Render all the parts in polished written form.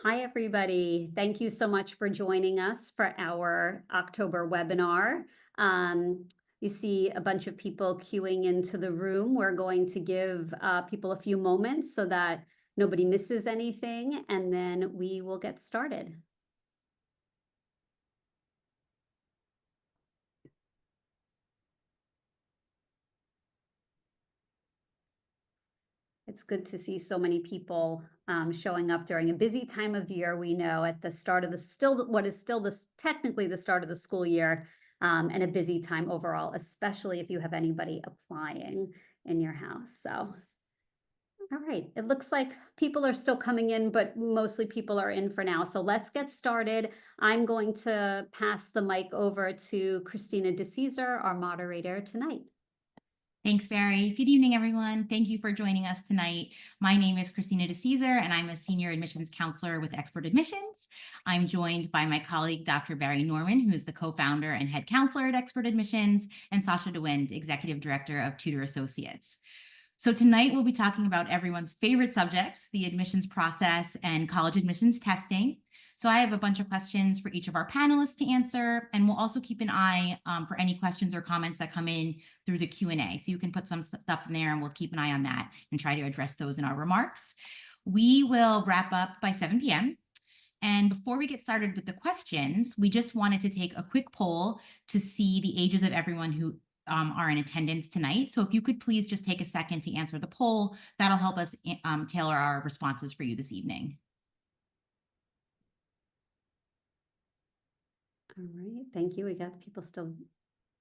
Hi, everybody. Thank you so much for joining us for our October webinar. You see a bunch of people queuing into the room. We're going to give people a few moments so that nobody misses anything, and then we will get started. It's good to see so many people showing up during a busy time of year. We know at the start of technically the start of the school year, and a busy time overall, especially if you have anybody applying in your house. So, all right, it looks like people are still coming in, but mostly people are in for now. So let's get started. I'm going to pass the mic over to Christina DeCesar, our moderator tonight. Thanks, Bari. Good evening, everyone. Thank you for joining us tonight. My name is Christina DeCesar, and I'm a senior admissions counselor with Expert Admissions. I'm joined by my colleague, Dr. Bari Norman, who is the co-founder and head counselor at Expert Admissions, and Sasha DeWind, executive director of Tutor Associates. So tonight we'll be talking about everyone's favorite subjects, the admissions process and college admissions testing. So I have a bunch of questions for each of our panelists to answer, and we'll also keep an eye for any questions or comments that come in through the Q&A. So you can put some stuff in there and we'll keep an eye on that and try to address those in our remarks. We will wrap up by 7 p.m. And before we get started with the questions, we just wanted to take a quick poll to see the ages of everyone who are in attendance tonight. So if you could please just take a second to answer the poll, that'll help us tailor our responses for you this evening. All right, thank you. We got people still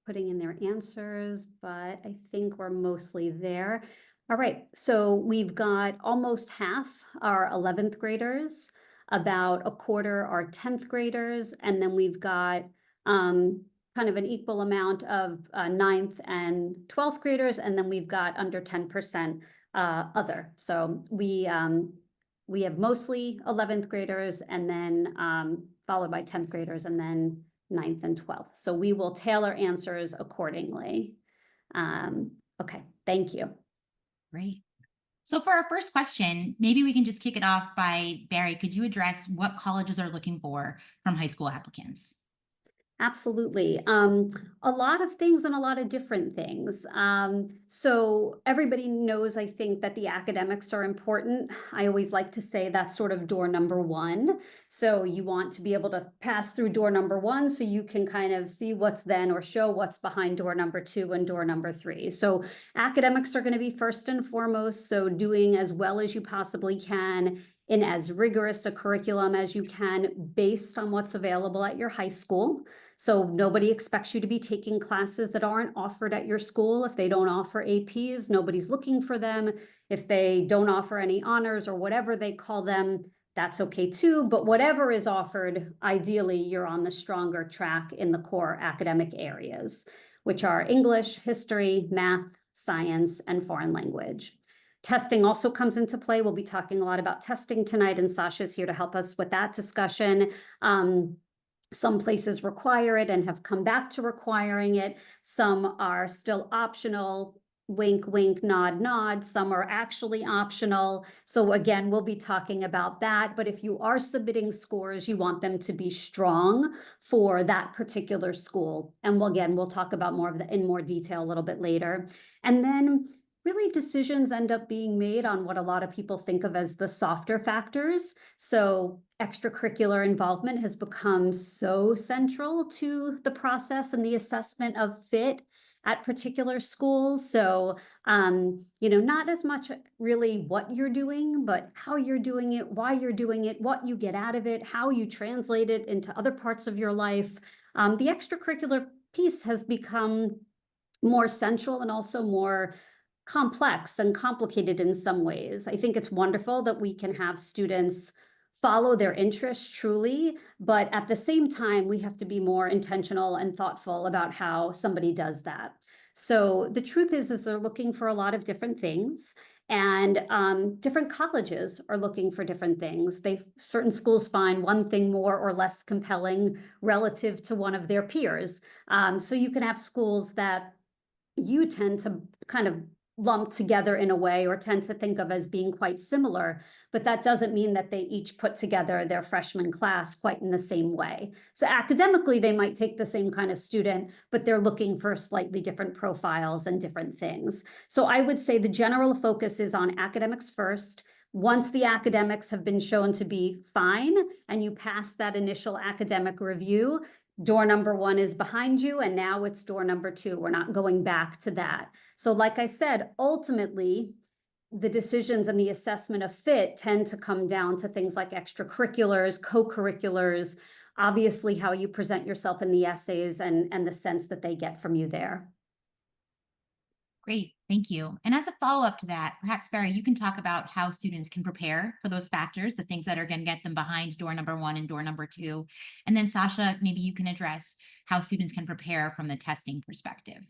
putting in their answers, but I think we're mostly there. All right, so we've got almost half our 11th graders, about a quarter are 10th graders, and then we've got kind of an equal amount of 9th and 12th graders, and then we've got under 10% other. So we have mostly 11th graders, and then followed by 10th graders, and then 9th and 12th. So we will tailor answers accordingly. Okay, thank you. Great. So for our first question, maybe we can just kick it off by, Bari, could you address what colleges are looking for from high school applicants? Absolutely. A lot of things and a lot of different things. So everybody knows, I think, that the academics are important. I always like to say that's sort of door number one. So you want to be able to pass through door number one so you can kind of see what's then or show what's behind door number two and door number three. So academics are going to be first and foremost. So doing as well as you possibly can in as rigorous a curriculum as you can based on what's available at your high school. So nobody expects you to be taking classes that aren't offered at your school. If they don't offer APs, nobody's looking for them. If they don't offer any honors or whatever they call them, that's okay too. But whatever is offered, ideally, you're on the stronger track in the core academic areas, which are English, history, math, science, and foreign language. Testing also comes into play. We'll be talking a lot about testing tonight, and Sasha's here to help us with that discussion. Some places require it and have come back to requiring it. Some are still optional, wink, wink, nod, nod. Some are actually optional. So again, we'll be talking about that. But if you are submitting scores, you want them to be strong for that particular school. And we'll talk about more of that in more detail a little bit later. And then really decisions end up being made on what a lot of people think of as the softer factors. So extracurricular involvement has become so central to the process and the assessment of fit at particular schools. So, not as much really what you're doing, but how you're doing it, why you're doing it, what you get out of it, how you translate it into other parts of your life. The extracurricular piece has become more central and also more complex and complicated in some ways. I think it's wonderful that we can have students follow their interests truly, but at the same time, we have to be more intentional and thoughtful about how somebody does that. So the truth is they're looking for a lot of different things, and different colleges are looking for different things. Certain schools find one thing more or less compelling relative to one of their peers. So you can have schools that you tend to kind of lumped together in a way, or tend to think of as being quite similar, but that doesn't mean that they each put together their freshman class quite in the same way. So academically, they might take the same kind of student, but they're looking for slightly different profiles and different things. So I would say the general focus is on academics first. Once the academics have been shown to be fine and you pass that initial academic review, door number 1 is behind you, and now it's door number 2. We're not going back to that. So like I said, ultimately, the decisions and the assessment of fit tend to come down to things like extracurriculars, co-curriculars, obviously how you present yourself in the essays, and the sense that they get from you there. Great, thank you. And as a follow-up to that, perhaps Barry, you can talk about how students can prepare for those factors, the things that are going to get them behind door number 1 and door number 2. And then Sasha, maybe you can address how students can prepare from the testing perspective.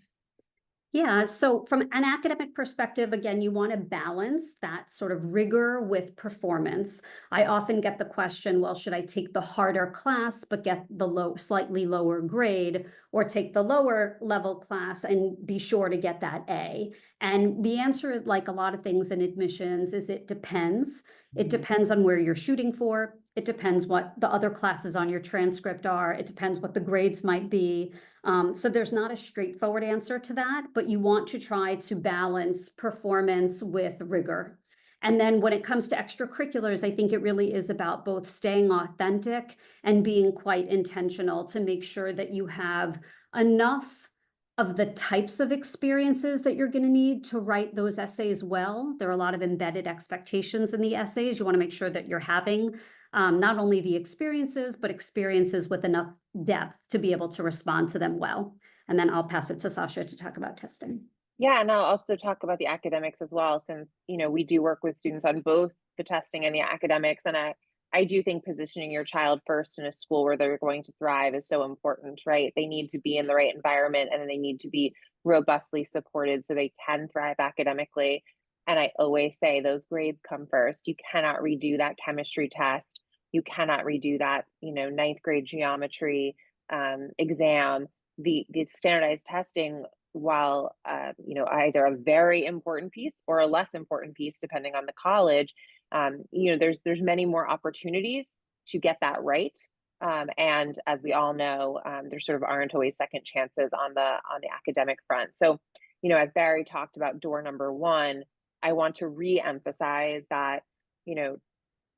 Yeah, so from an academic perspective, again, you want to balance that sort of rigor with performance. I often get the question, well, should I take the harder class but get the slightly lower grade, or take the lower level class and be sure to get that A? And the answer is, like a lot of things in admissions, is it depends. It depends on where you're shooting for. It depends what the other classes on your transcript are. It depends what the grades might be. So there's not a straightforward answer to that, but you want to try to balance performance with rigor. And then when it comes to extracurriculars, I think it really is about both staying authentic and being quite intentional to make sure that you have enough of the types of experiences that you're going to need to write those essays well. There are a lot of embedded expectations in the essays. You want to make sure that you're having not only the experiences, but experiences with enough depth to be able to respond to them well. And then I'll pass it to Sasha to talk about testing. Yeah, and I'll also talk about the academics as well, since, we do work with students on both the testing and the academics. And I do think positioning your child first in a school where they're going to thrive is so important, right? They need to be in the right environment, and then they need to be robustly supported so they can thrive academically. And I always say those grades come first. You cannot redo that chemistry test. You cannot redo that, ninth grade geometry exam. The standardized testing, while either a very important piece or a less important piece depending on the college, there's many more opportunities to get that right, and as we all know, there sort of aren't always second chances on the academic front. So as Barry talked about door number 1, I want to re-emphasize that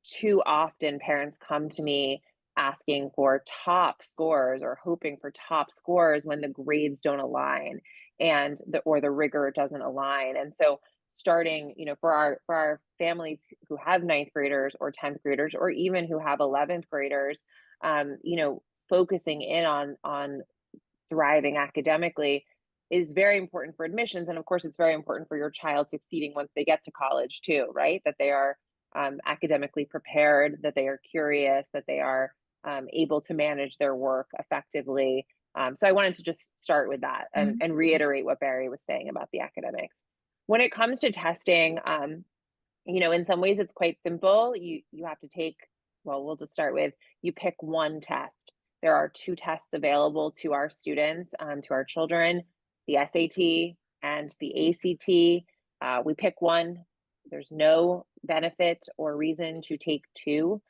too often parents come to me asking for top scores or hoping for top scores when the grades don't align and the rigor doesn't align. And so starting, for our families who have ninth graders or 10th graders, or even who have 11th graders, focusing in on thriving academically is very important for admissions. And of course, it's very important for your child succeeding once they get to college too, right? That they are academically prepared, that they are curious, that they are able to manage their work effectively. So I wanted to just start with that and reiterate what Barry was saying about the academics. When it comes to testing, in some ways it's quite simple. You have to take, well, we'll just start with, you pick one test. There are 2 tests available to our students, to our children, the SAT and the ACT. We pick one. There's no benefit or reason to take 2.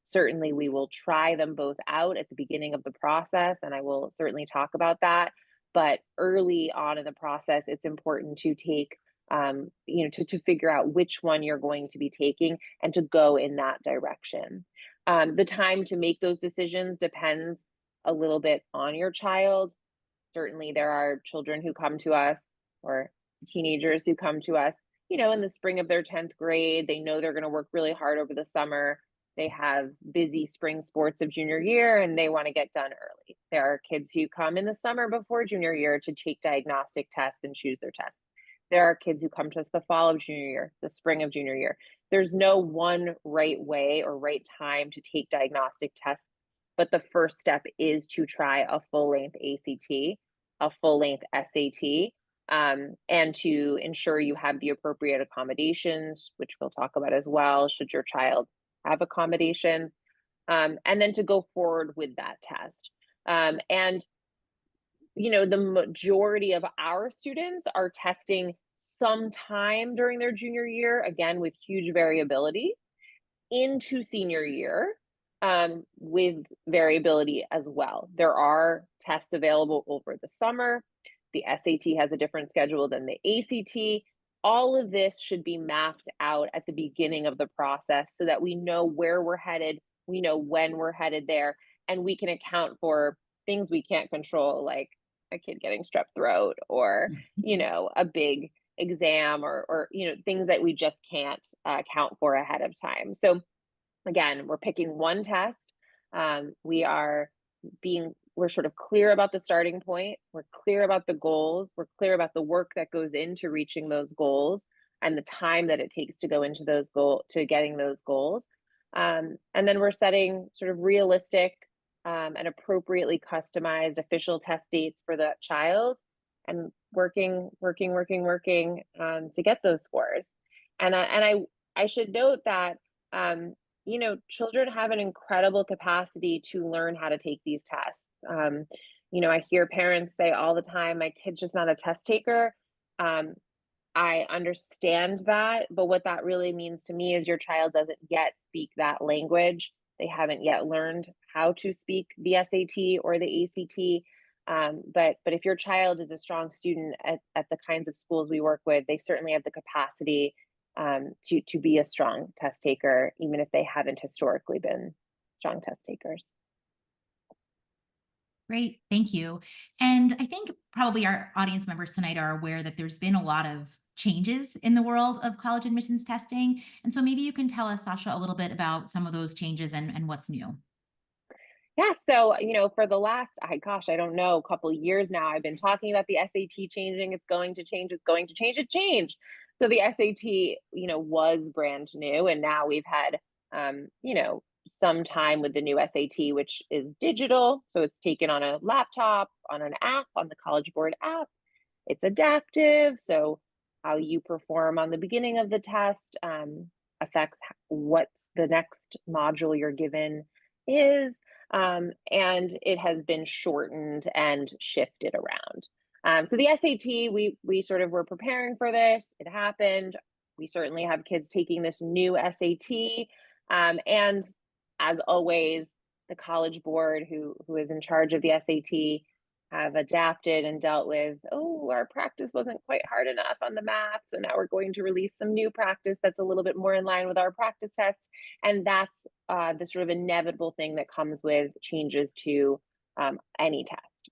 Certainly, we will try them both out at the beginning of the process, and I will certainly talk about that. But early on in the process, it's important to take, to figure out which one you're going to be taking and to go in that direction. The time to make those decisions depends a little bit on your child. Certainly, there are children who come to us, or teenagers who come to us, in the spring of their 10th grade. They know they're going to work really hard over the summer. They have busy spring sports of junior year and they want to get done early. There are kids who come in the summer before junior year to take diagnostic tests and choose their tests. There are kids who come to us the fall of junior year, the spring of junior year. There's no one right way or right time to take diagnostic tests, but the first step is to try a full-length ACT, a full-length SAT, and to ensure you have the appropriate accommodations, which we'll talk about as well, should your child have accommodations, and then to go forward with that test. And the majority of our students are testing sometime during their junior year, again, with huge variability, into senior year, with variability as well. There are tests available over the summer. The SAT has a different schedule than the ACT. All of this should be mapped out at the beginning of the process so that we know where we're headed, we know when we're headed there, and we can account for things we can't control, like a kid getting strep throat or, a big exam or things that we just can't account for ahead of time. So again, we're picking one test. We're sort of clear about the starting point. We're clear about the goals. We're clear about the work that goes into reaching those goals and the time that it takes to go into to getting those goals. And then we're setting sort of realistic and appropriately customized official test dates for the child and working to get those scores. And I should note that children have an incredible capacity to learn how to take these tests. I hear parents say all the time, my kid's just not a test taker. I understand that, but what that really means to me is your child doesn't yet speak that language. They haven't yet learned how to speak the SAT or the ACT. But if your child is a strong student at the kinds of schools we work with, they certainly have the capacity to be a strong test taker, even if they haven't historically been strong test takers. Great, thank you. And I think probably our audience members tonight are aware that there's been a lot of changes in the world of college admissions testing. And so maybe you can tell us, Sasha, a little bit about some of those changes and what's new. Yeah, so, for the last, I don't know, a couple of years now, I've been talking about the SAT changing. It's going to change. It's going to change. It changed. So the SAT, was brand new. And now we've had, some time with the new SAT, which is digital. So it's taken on a laptop, on an app, on the College Board app. It's adaptive. So how you perform on the beginning of the test affects what the next module you're given is. And it has been shortened and shifted around. So the SAT, we sort of were preparing for this. It happened. We certainly have kids taking this new SAT. And as always, the College Board, who is in charge of the SAT, have adapted and dealt with, our practice wasn't quite hard enough on the math. So now we're going to release some new practice that's a little bit more in line with our practice tests. And that's the sort of inevitable thing that comes with changes to any test.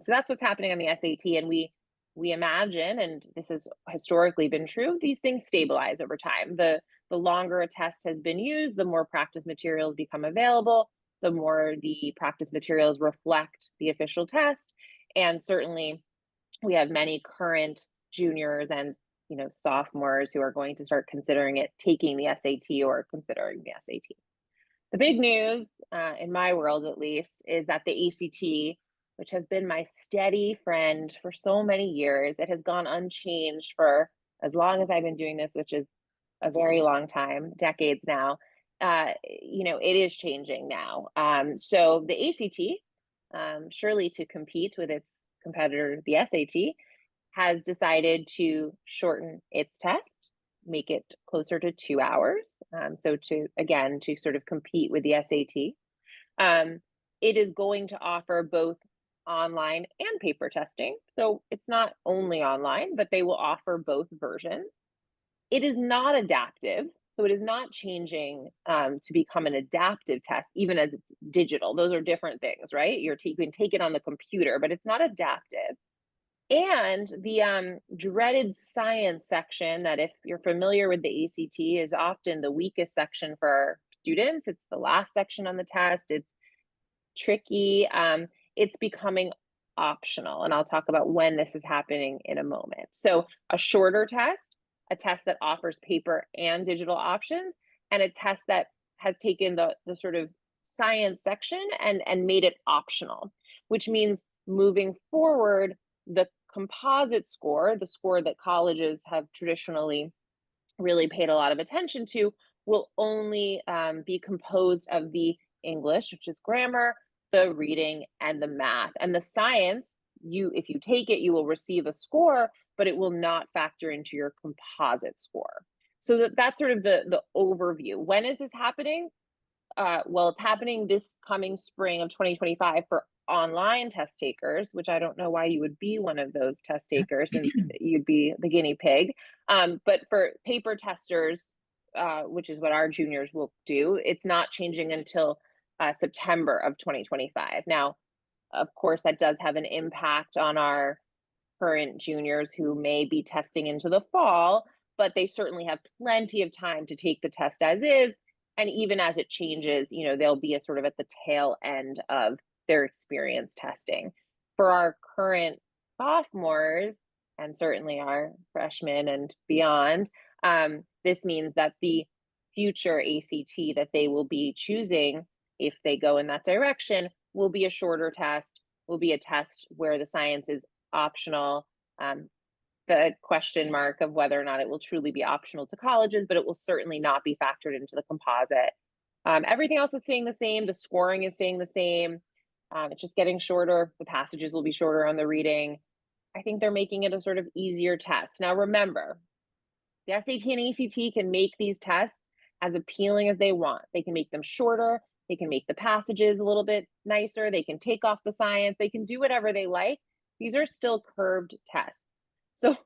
So that's what's happening on the SAT. And we imagine, and this has historically been true, these things stabilize over time. The longer a test has been used, the more practice materials become available, the more the practice materials reflect the official test. And certainly we have many current juniors and sophomores who are going to start considering taking the SAT or considering the SAT. The big news, in my world at least, is that the ACT, which has been my steady friend for so many years, it has gone unchanged for as long as I've been doing this, which is a very long time, decades now. It is changing now. So the ACT, surely to compete with its competitor, the SAT, has decided to shorten its test, make it closer to 2 hours. So to sort of compete with the SAT. It is going to offer both online and paper testing. So it's not only online, but they will offer both versions. It is not adaptive. So it is not changing to become an adaptive test, even as it's digital. Those are different things, right? You can take it on the computer, but it's not adaptive. And the dreaded science section, that if you're familiar with the ACT, is often the weakest section for students. It's the last section on the test. It's tricky. It's becoming optional. And I'll talk about when this is happening in a moment. So a shorter test, a test that offers paper and digital options, and a test that has taken the sort of science section and made it optional, which means moving forward, the composite score, the score that colleges have traditionally really paid a lot of attention to, will only be composed of the English, which is grammar, the reading, and the math. And the science, if you take it, you will receive a score, but it will not factor into your composite score. So that's sort of the overview. When is this happening? Well, it's happening this coming spring of 2025 for online test takers, which I don't know why you would be one of those test takers since you'd be the guinea pig. But for paper testers, which is what our juniors will do, it's not changing until September of 2025. Now, of course, that does have an impact on our current juniors who may be testing into the fall, but they certainly have plenty of time to take the test as is. And even as it changes, they'll be a sort of at the tail end of their experience testing. For our current sophomores, and certainly our freshmen and beyond, this means that the future ACT that they will be choosing, if they go in that direction, will be a shorter test, will be a test where the science is optional. The question mark of whether or not it will truly be optional to colleges, but it will certainly not be factored into the composite. Everything else is staying the same. The scoring is staying the same. It's just getting shorter. The passages will be shorter on the reading. I think they're making it a sort of easier test. Now, remember, the SAT and ACT can make these tests as appealing as they want. They can make them shorter. They can make the passages a little bit nicer. They can take off the science. They can do whatever they like. These are still curved tests. So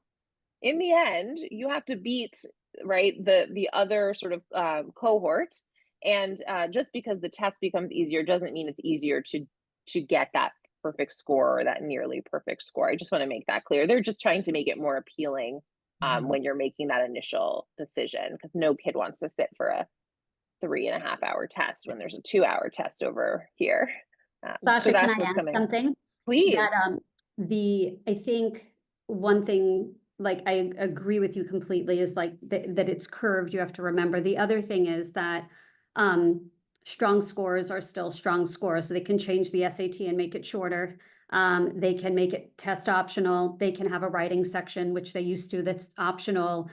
in the end, you have to beat, right, the other sort of cohort. And just because the test becomes easier doesn't mean it's easier to get that perfect score or that nearly perfect score. I just want to make that clear. They're just trying to make it more appealing when you're making that initial decision, because no kid wants to sit for a 3.5-hour test when there's a 2-hour test over here. Sasha, so can that's I what's add coming. something? Please. That I think one thing, like, I agree with you completely, is like that it's curved. You have to remember. The other thing is that strong scores are still strong scores, so they can change the SAT and make it shorter. They can make it test optional. They can have a writing section, which they used to, that's optional.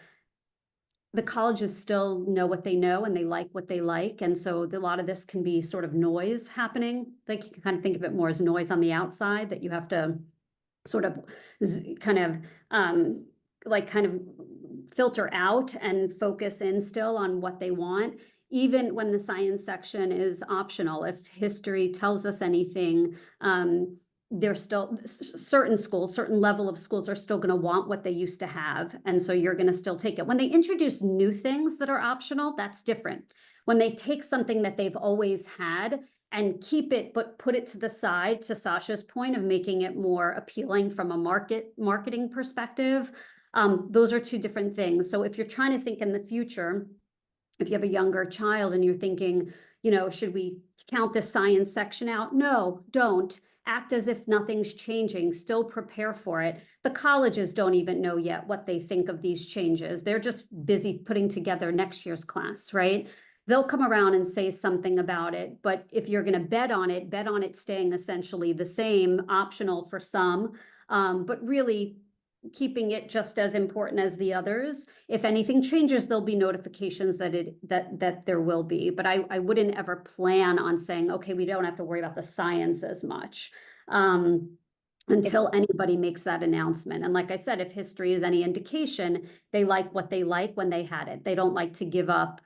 The colleges still know what they know and they like what they like. And so a lot of this can be sort of noise happening. Like, you can kind of think of it more as noise on the outside that you have to sort of kind of filter out and focus in still on what they want. Even when the science section is optional, if history tells us anything, there's still certain schools, certain level of schools are still going to want what they used to have. And so you're going to still take it. When they introduce new things that are optional, that's different. When they take something that they've always had and keep it, but put it to the side, to Sasha's point of making it more appealing from a marketing perspective, those are two different things. So if you're trying to think in the future, if you have a younger child and you're thinking, should we count the science section out? No, don't. Act as if nothing's changing, still prepare for it. The colleges don't even know yet what they think of these changes. They're just busy putting together next year's class, right? They'll come around and say something about it, but if you're going to bet on it staying essentially the same, optional for some, but really keeping it just as important as the others. If anything changes, there'll be notifications that there will be, but I wouldn't ever plan on saying, okay, we don't have to worry about the science as much until anybody makes that announcement. And like I said, if history is any indication, they like what they like when they had it. They don't like to give up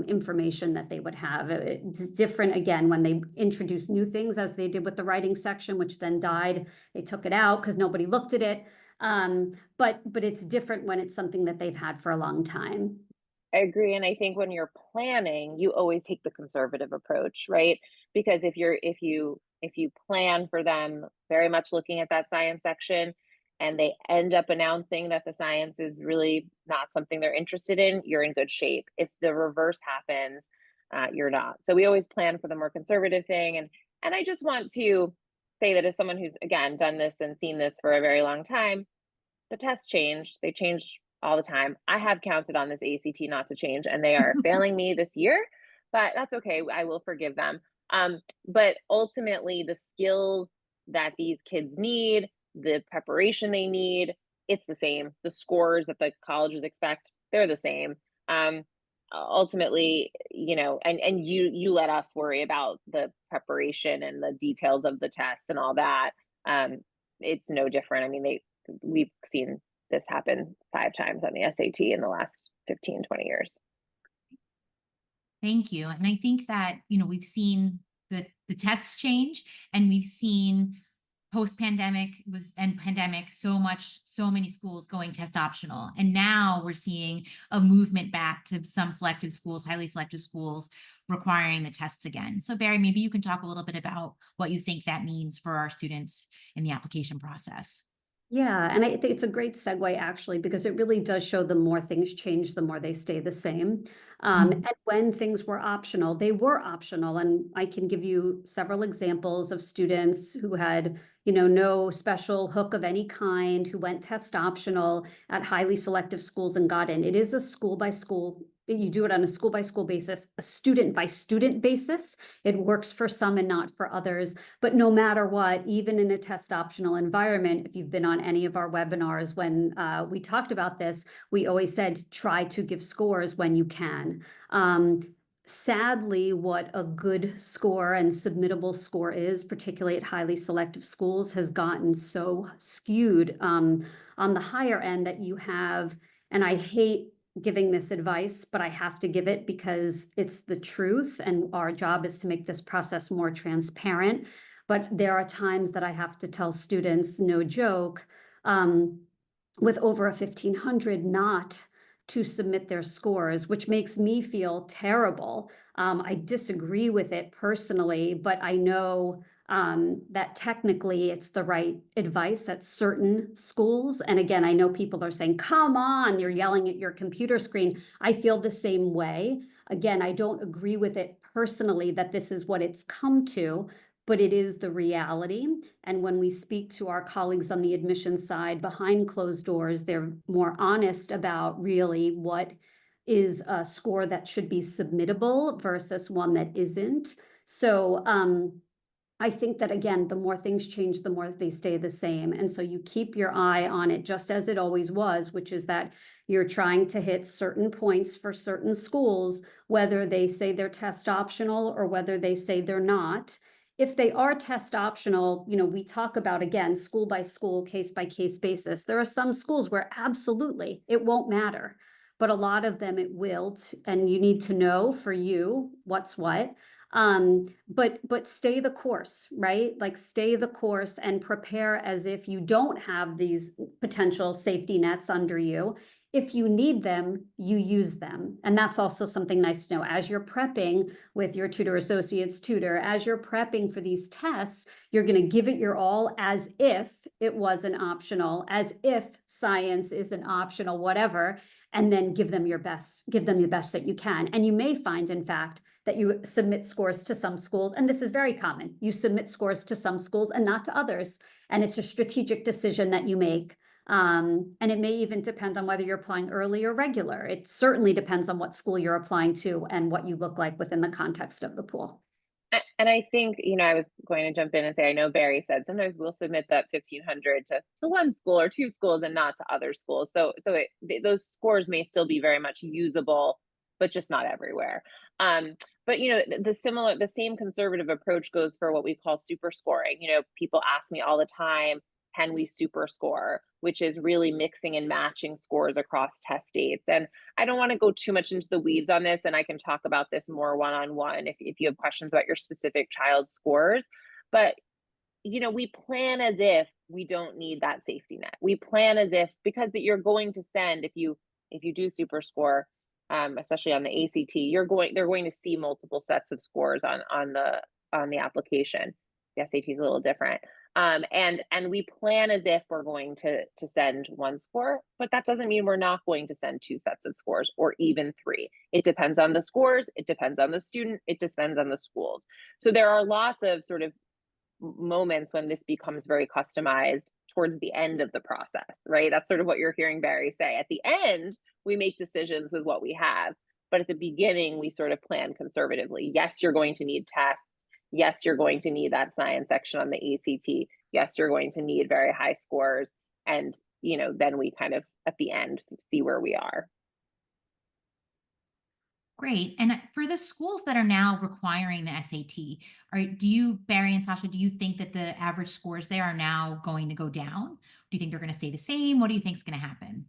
information that they would have. It's different again when they introduce new things, as they did with the writing section, which then died. They took it out because nobody looked at it. But it's different when it's something that they've had for a long time. I agree. And I think when you're planning, you always take the conservative approach, right? Because if you plan for them very much looking at that science section and they end up announcing that the science is really not something they're interested in, you're in good shape. If the reverse happens, you're not. So we always plan for the more conservative thing. And I just want to say that as someone who's, again, done this and seen this for a very long time, the tests change. They change all the time. I have counted on this ACT not to change, and they are failing me this year, but that's okay. I will forgive them. But ultimately, the skills that these kids need, the preparation they need, it's the same. The scores that the colleges expect, they're the same. Ultimately, and you let us worry about the preparation and the details of the tests and all that. It's no different. I mean, we've seen this happen 5 times on the SAT in the last 15, 20 years. Thank you. And I think that, we've seen the tests change, and we've seen post-pandemic and pandemic so many schools going test optional. And now we're seeing a movement back to some selective schools, highly selective schools, requiring the tests again. So Barry, maybe you can talk a little bit about what you think that means for our students in the application process. Yeah, and I think it's a great segue actually, because it really does show the more things change, the more they stay the same. And when things were optional, they were optional. And I can give you several examples of students who had, no special hook of any kind, who went test optional at highly selective schools and got in. It is a school by school. You do it on a school by school basis, a student by student basis. It works for some and not for others. But no matter what, even in a test optional environment, if you've been on any of our webinars when we talked about this, we always said, try to give scores when you can. Sadly, what a good score and submittable score is, particularly at highly selective schools, has gotten so skewed on the higher end that you have, and I hate giving this advice, but I have to give it because it's the truth, and our job is to make this process more transparent. But there are times that I have to tell students, no joke, with over a 1,500 not to submit their scores, which makes me feel terrible. I disagree with it personally, but I know that technically it's the right advice at certain schools. And again, I know people are saying, come on, you're yelling at your computer screen. I feel the same way. Again, I don't agree with it personally that this is what it's come to, but it is the reality. And when we speak to our colleagues on the admissions side behind closed doors, they're more honest about really what is a score that should be submittable versus one that isn't. So I think that, again, the more things change, the more they stay the same. And so you keep your eye on it just as it always was, which is that you're trying to hit certain points for certain schools, whether they say they're test optional or whether they say they're not. If they are test optional, we talk about, again, school by school, case by case basis. There are some schools where absolutely it won't matter, but a lot of them it will, and you need to know for you what's what. But stay the course, right? Like stay the course and prepare as if you don't have these potential safety nets under you. If you need them, you use them. And that's also something nice to know as you're prepping with your tutor associate's tutor, as you're prepping for these tests, you're going to give it your all as if it was an optional, as if science is an optional, whatever, and then give them the best that you can. And you may find, in fact, that you submit scores to some schools, and this is very common. You submit scores to some schools and not to others. And it's a strategic decision that you make. And it may even depend on whether you're applying early or regular. It certainly depends on what school you're applying to and what you look like within the context of the pool. And I think, I was going to jump in and say, I know Barry said sometimes we'll submit that 1,500 to one school or two schools and not to other schools. So those scores may still be very much usable, but just not everywhere. But the same conservative approach goes for what we call super scoring. People ask me all the time, can we super score, which is really mixing and matching scores across test dates. And I don't want to go too much into the weeds on this, and I can talk about this more one-on-one if you have questions about your specific child's scores. But we plan as if we don't need that safety net. We plan as if, because that you're going to send, if you do super score, especially on the ACT, they're going to see multiple sets of scores on the application. The SAT is a little different. And we plan as if we're going to send one score, but that doesn't mean we're not going to send two sets of scores or even three. It depends on the scores, it depends on the student, it depends on the schools. So there are lots of sort of moments when this becomes very customized towards the end of the process, right? That's sort of what you're hearing Barry say. At the end, we make decisions with what we have, but at the beginning, we sort of plan conservatively. Yes, you're going to need tests. Yes, you're going to need that science section on the ACT. Yes, you're going to need very high scores. And, then we kind of, at the end, see where we are. Great. And for the schools that are now requiring the SAT, Barry and Sasha, do you think that the average scores there are now going to go down? Do you think they're going to stay the same? What do you think is going to happen?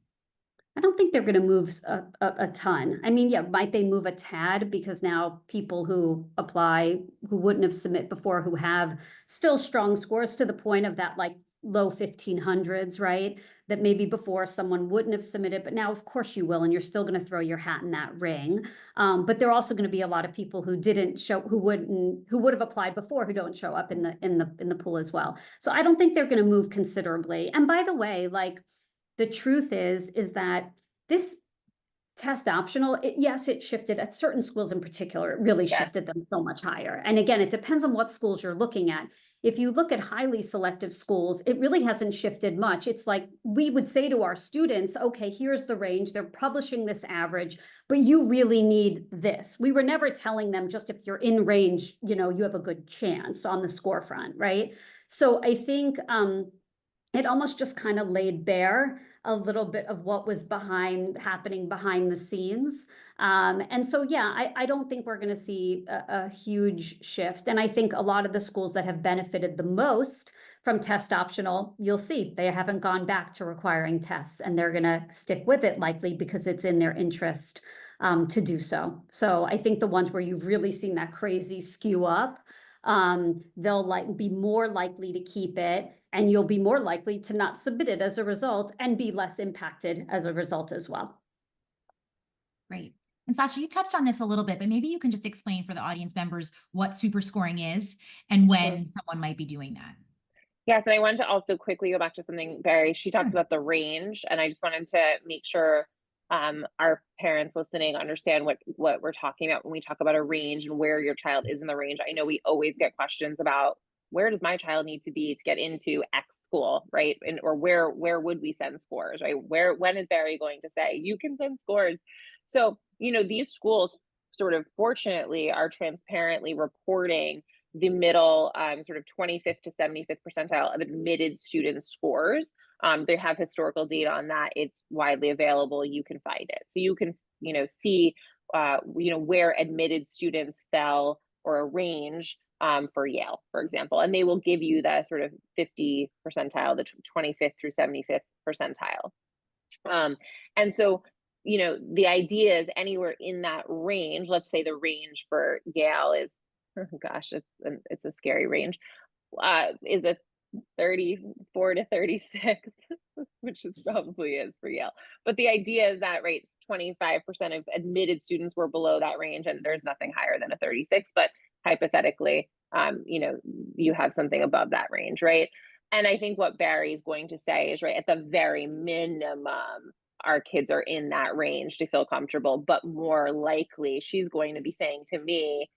I don't think they're going to move a ton. I mean, yeah, might they move a tad because now people who apply who wouldn't have submit before who have still strong scores to the point of that like low 1500s, right? That maybe before someone wouldn't have submitted, but now of course you will, and you're still going to throw your hat in that ring. But there are also going to be a lot of people who didn't show, who would have applied before, who don't show up in the pool as well. So I don't think they're going to move considerably. And by the way, like, the truth is that this test optional, yes, it shifted at certain schools in particular, it really shifted them so much higher. And again, it depends on what schools you're looking at. If you look at highly selective schools, it really hasn't shifted much. It's like we would say to our students, okay, here's the range, they're publishing this average, but you really need this. We were never telling them just if you're in range, you know, you have a good chance on the score front, right? So I think it almost just kind of laid bare a little bit of what was happening behind the scenes. And so, yeah, I don't think we're going to see a huge shift. And I think a lot of the schools that have benefited the most from test optional, you'll see they haven't gone back to requiring tests, and they're going to stick with it likely because it's in their interest to do so. So I think the ones where you've really seen that crazy skew up, they'll be more likely to keep it, and you'll be more likely to not submit it as a result and be less impacted as a result as well. Great. And Sasha, you touched on this a little bit, but maybe you can just explain for the audience members what super scoring is and when someone might be doing that. Yes, and I wanted to also quickly go back to something Barry, she talked about the range, and I just wanted to make sure our parents listening understand what we're talking about when we talk about a range and where your child is in the range. I know we always get questions about where does my child need to be to get into X school, right? And or where would we send scores, right? When is Barry going to say you can send scores? So, you know, these schools sort of fortunately are transparently reporting the middle sort of 25th to 75th percentile of admitted student scores. They have historical data on that. It's widely available. You can find it. So you can, you know, see, where admitted students fell or a range for Yale, for example, and they will give you that sort of 50 percentile, the 25th through 75th percentile. And so, you know, the idea is anywhere in that range, let's say the range for Yale is, oh gosh, it's a scary range, is a 34 to 36, which is probably is for Yale. But the idea is that, right, 25% of admitted students were below that range, and there's nothing higher than a 36, but hypothetically, you know, you have something above that range, right? And I think what Barry is going to say is, right, at the very minimum, our kids are in that range to feel comfortable, but more likely she's going to be saying to me,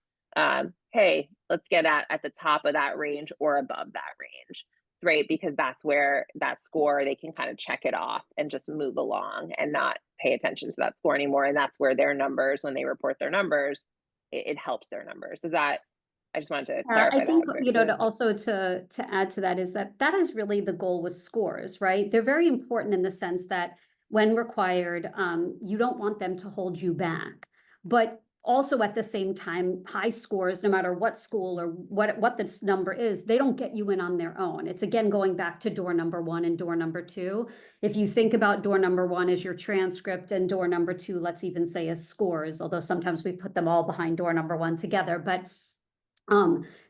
hey, let's get at the top of that range or above that range, right? Because that's where that score, they can kind of check it off and just move along and not pay attention to that score anymore. And that's where their numbers, when they report their numbers, it helps their numbers. Is that, I just wanted to clarify I think, that. you know, to add to that is that is really the goal with scores, right? They're very important in the sense that when required, you don't want them to hold you back. But also at the same time, high scores, no matter what school or what this number is, they don't get you in on their own. It's again going back to door number one and door number two. If you think about door number one as your transcript and door number two, let's even say as scores, although sometimes we put them all behind door number one together. But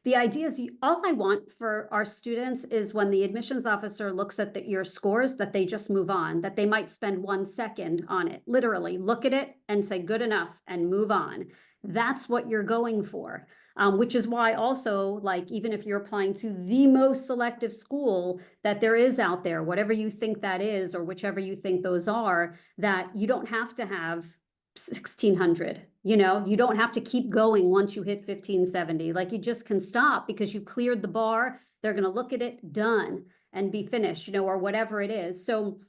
the idea is all I want for our students is when the admissions officer looks at your scores, that they just move on, that they might spend 1 second on it, literally look at it and say good enough and move on. That's what you're going for, which is why also, like, even if you're applying to the most selective school that there is out there, whatever you think that is, or whichever you think those are, that you don't have to have 1600, you know, you don't have to keep going once you hit 1570. Like, you just can stop because you cleared the bar. They're going to look at it, done, and be finished, you know, or whatever it is. So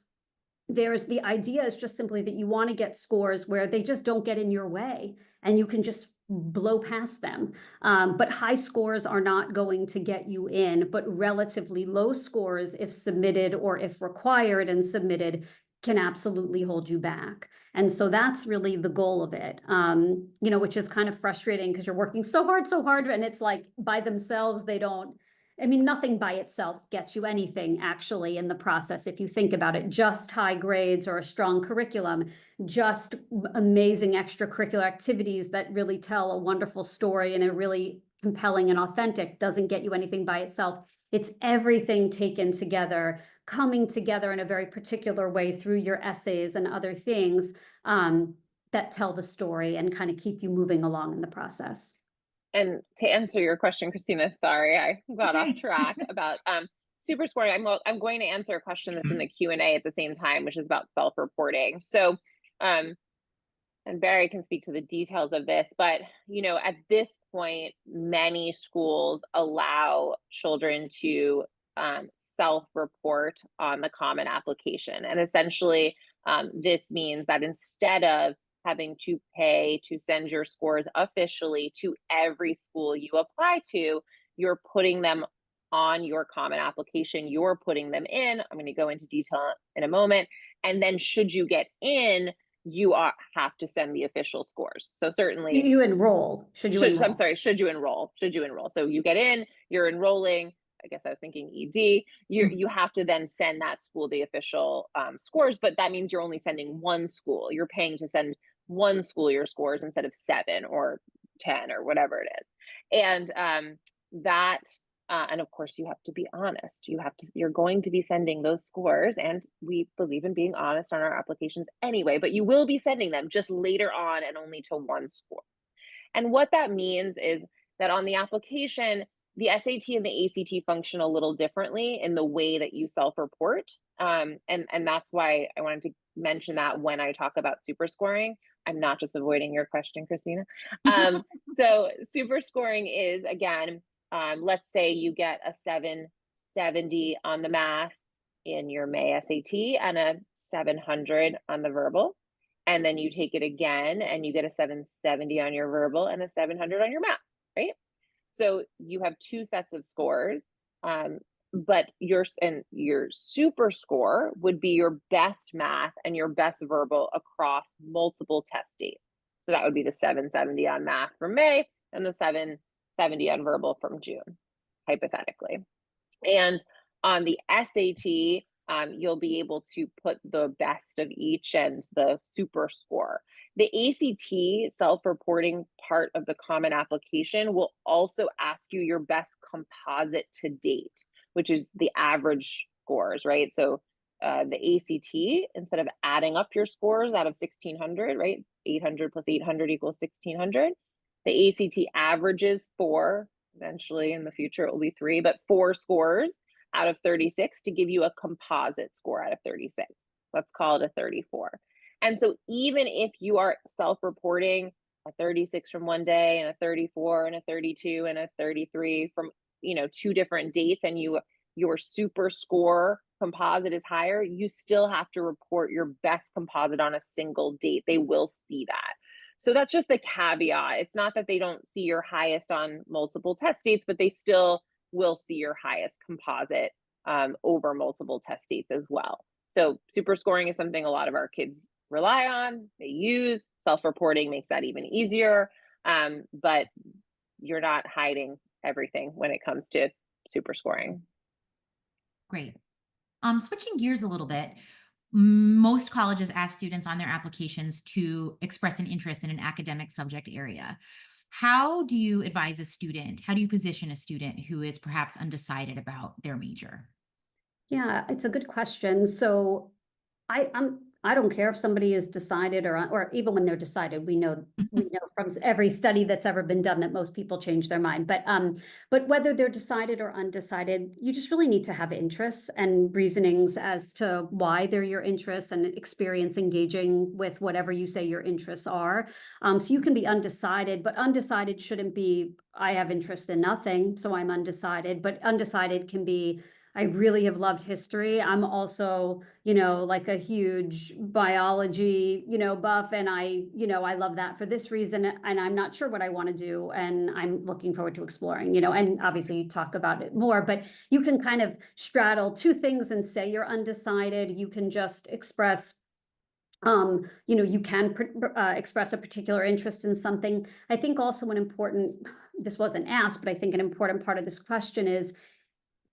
there's the idea is just simply that you want to get scores where they just don't get in your way and you can just blow past them. But high scores are not going to get you in, but relatively low scores, if submitted or if required and submitted, can absolutely hold you back. And so that's really the goal of it, you know, which is kind of frustrating because you're working so hard, and it's like by themselves, they don't, I mean, nothing by itself gets you anything actually in the process. If you think about it, just high grades or a strong curriculum, just amazing extracurricular activities that really tell a wonderful story and are really compelling and authentic doesn't get you anything by itself. It's everything taken together, coming together in a very particular way through your essays and other things that tell the story and kind of keep you moving along in the process. And to answer your question, Christina, sorry, I got off Okay. track about super scoring. I'm going to answer a question that's in the Q&A at the same time, which is about self-reporting. So, and Bari can speak to the details of this, but you know, at this point, many schools allow children to self-report on the Common Application, and essentially, this means that instead of having to pay to send your scores officially to every school you apply to, you're putting them on your Common Application, you're putting them in. I'm going to go into detail in a moment. And then should you get in, you have to send the official scores. So certainly You enroll, should you enroll? I'm sorry, should you enroll? So you get in, you're enrolling. I guess I was thinking ED. You have to then send that school the official scores, but that means you're only sending one school. You're paying to send one school your scores instead of 7 or 10 or whatever it is. And and of course you have to be honest. You're going to be sending those scores, and we believe in being honest on our applications anyway, but you will be sending them just later on and only to one school. And what that means is that on the application, the SAT and the ACT function a little differently in the way that you self-report. And that's why I wanted to mention that when I talk about super scoring. I'm not just avoiding your question, Christina. So super scoring is, again, let's say you get a 770 on the math in your May SAT and a 700 on the verbal. And then you take it again and you get a 770 on your verbal and a 700 on your math, right? So you have two sets of scores, but your super score would be your best math and your best verbal across multiple test dates. So that would be the 770 on math from May and the 770 on verbal from June, hypothetically. And on the SAT, you'll be able to put the best of each and the super score. The ACT self-reporting part of the Common Application will also ask you your best composite to date, which is the average scores, right? So the ACT, instead of adding up your scores out of 1600, right? 800 plus 800 equals 1600. The ACT averages 4, eventually in the future it will be 3, but 4 scores out of 36 to give you a composite score out of 36. Let's call it a 34. And so even if you are self-reporting a 36 from one day and a 34 and a 32 and a 33 from, you know, 2 different dates, and your super score composite is higher, you still have to report your best composite on a single date. They will see that. So that's just the caveat. It's not that they don't see your highest on multiple test dates, but they still will see your highest composite over multiple test dates as well. So super scoring is something a lot of our kids rely on, they use. Self-reporting makes that even easier, but you're not hiding everything when it comes to super scoring. Great. Switching gears a little bit, most colleges ask students on their applications to express an interest in an academic subject area. How do you advise a student? How do you position a student who is perhaps undecided about their major? Yeah, it's a good question. So I don't care if somebody is decided or even when they're decided, we know from every study that's ever been done that most people change their mind. But whether they're decided or undecided, you just really need to have interests and reasonings as to why they're your interests and experience engaging with whatever you say your interests are. So you can be undecided, but undecided shouldn't be, I have interest in nothing, so I'm undecided. But undecided can be, I really have loved history. I'm also, like a huge biology, buff, and I love that for this reason, and I'm not sure what I want to do, and I'm looking forward to exploring, and obviously you talk about it more, but you can kind of straddle two things and say you're undecided. You can just express you can express a particular interest in something. I think also this wasn't asked, but I think an important part of this question is,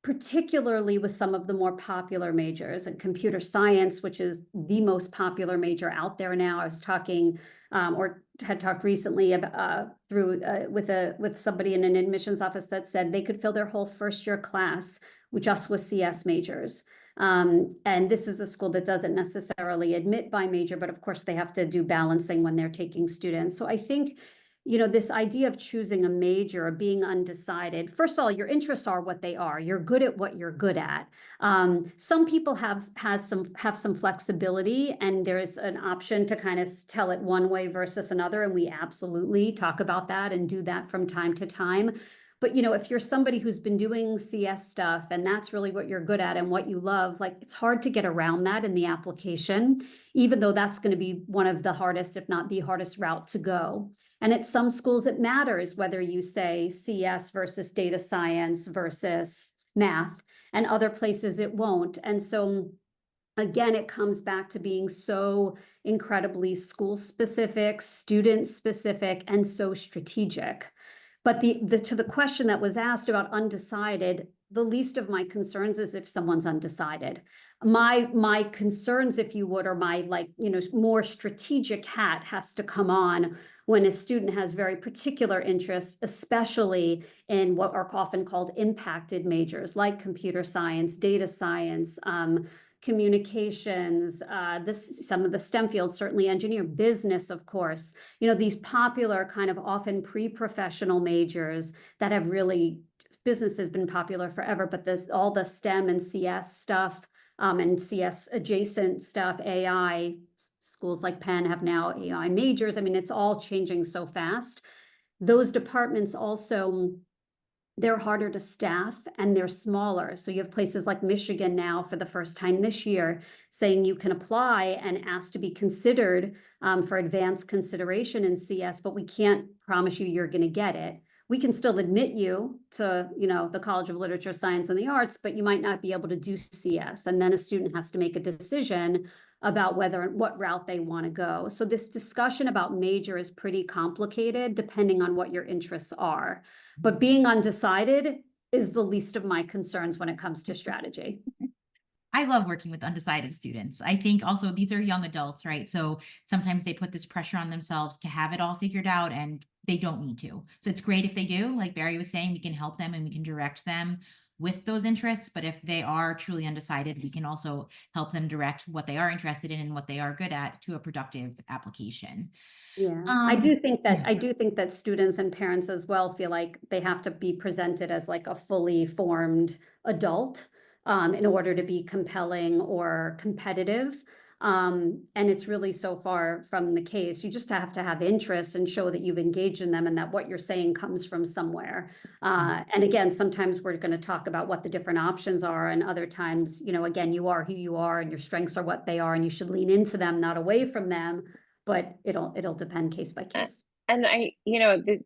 particularly with some of the more popular majors, and computer science, which is the most popular major out there now. I was talking or had talked recently about, with somebody in an admissions office that said they could fill their whole first year class just with CS majors. And this is a school that doesn't necessarily admit by major, but of course they have to do balancing when they're taking students. So I think, this idea of choosing a major or being undecided, first of all, your interests are what they are. You're good at what you're good at. Some people have some flexibility, and there's an option to kind of tell it one way versus another. And we absolutely talk about that and do that from time to time. But, if you're somebody who's been doing CS stuff and that's really what you're good at and what you love, like, it's hard to get around that in the application, even though that's going to be one of the hardest, if not the hardest route to go. And at some schools, it matters whether you say CS versus data science versus math, and other places it won't. And so again, it comes back to being so incredibly school specific, student specific, and so strategic. But to the question that was asked about undecided, the least of my concerns is if someone's undecided. My concerns, if you would, or my more strategic hat has to come on when a student has very particular interests, especially in what are often called impacted majors, like computer science, data science, communications, some of the STEM fields, certainly engineer, business, of course, these popular kind of often pre-professional majors that have really, business has been popular forever, but all the STEM and CS stuff, and CS adjacent stuff, AI, schools like Penn have now AI majors. I mean, it's all changing so fast. Those departments also, they're harder to staff and they're smaller. So you have places like Michigan now for the first time this year saying you can apply and ask to be considered for advanced consideration in CS, but we can't promise you you're going to get it. We can still admit you to, the College of Literature, Science, and the Arts, but you might not be able to do CS. And then a student has to make a decision about what route they want to go. So this discussion about major is pretty complicated depending on what your interests are. But being undecided is the least of my concerns when it comes to strategy. I love working with undecided students. I think also these are young adults, right? So sometimes they put this pressure on themselves to have it all figured out, and they don't need to. So it's great if they do. Like Bari was saying, we can help them and we can direct them with those interests. But if they are truly undecided, we can also help them direct what they are interested in and what they are good at to a productive application. Yeah, I do think Yeah. that students and parents as well feel like they have to be presented as like a fully formed adult in order to be compelling or competitive. And it's really so far from the case. You just have to have interest and show that you've engaged in them and that what you're saying comes from somewhere. And again, sometimes we're going to talk about what the different options are, and other times, again, you are who you are and your strengths are what they are, and you should lean into them, not away from them. But it'll depend case by case. And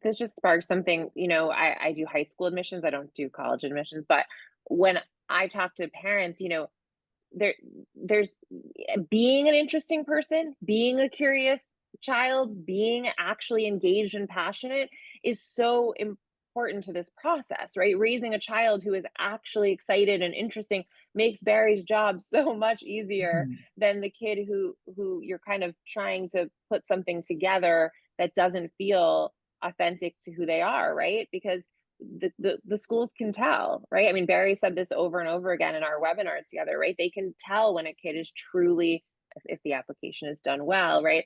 this just sparks something, I do high school admissions. I don't do college admissions, but when I talk to parents, there's being an interesting person, being a curious child, being actually engaged and passionate is so important to this process, right? Raising a child who is actually excited and interesting makes Barry's job so much easier Mhm. than the kid who you're kind of trying to put something together that doesn't feel authentic to who they are, right? Because the schools can tell, right? I mean, Barry said this over and over again in our webinars together, right? They can tell when a kid is truly, if the application is done well, right?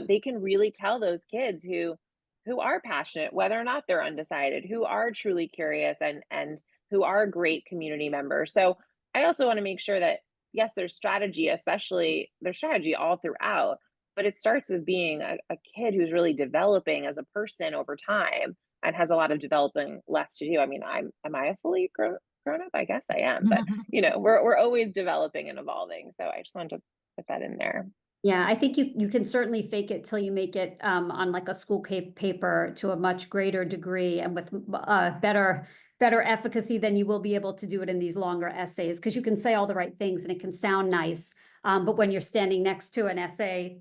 They can really tell those kids who are passionate, whether or not they're undecided, who are truly curious and who are great community members. So I also want to make sure that yes, there's strategy, especially there's strategy all throughout, but it starts with being a kid who's really developing as a person over time and has a lot of developing left to do. I mean, am I a fully grown grown up? I guess I am, but we're always developing and evolving. So I just wanted to put that in there. Yeah, I think you can certainly fake it till you make it on like a school paper to a much greater degree and with better efficacy than you will be able to do it in these longer essays, because you can say all the right things and it can sound nice. But when you're standing next to an essay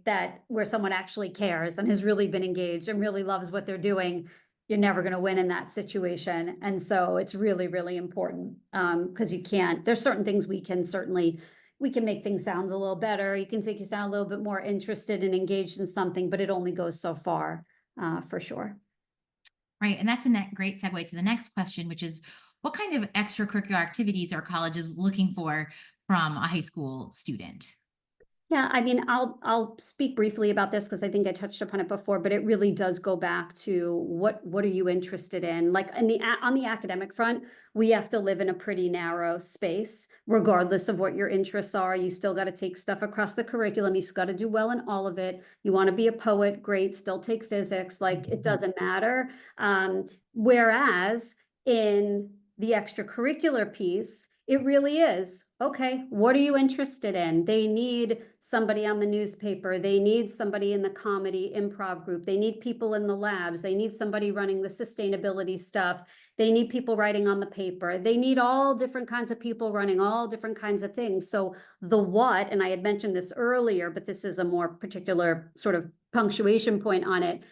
where someone actually cares and has really been engaged and really loves what they're doing, you're never going to win in that situation. And so it's really, really important because there's certain things we can make things sound a little better. You can make you sound a little bit more interested and engaged in something, but it only goes so far, for sure. Right. And that's a great segue to the next question, which is what kind of extracurricular activities are colleges looking for from a high school student? Yeah, I mean, I'll speak briefly about this because I think I touched upon it before, but it really does go back to what are you interested in? Like on the academic front, we have to live in a pretty narrow space, regardless of what your interests are. You still got to take stuff across the curriculum. You got to do well in all of it. You want to be a poet, great, still take physics. Like it doesn't matter. Whereas in the extracurricular piece, it really is. Okay, what are you interested in? They need somebody on the newspaper. They need somebody in the comedy improv group. They need people in the labs. They need somebody running the sustainability stuff. They need people writing on the paper. They need all different kinds of people running all different kinds of things. So the what, and I had mentioned this earlier, but this is a more particular sort of punctuation point on it.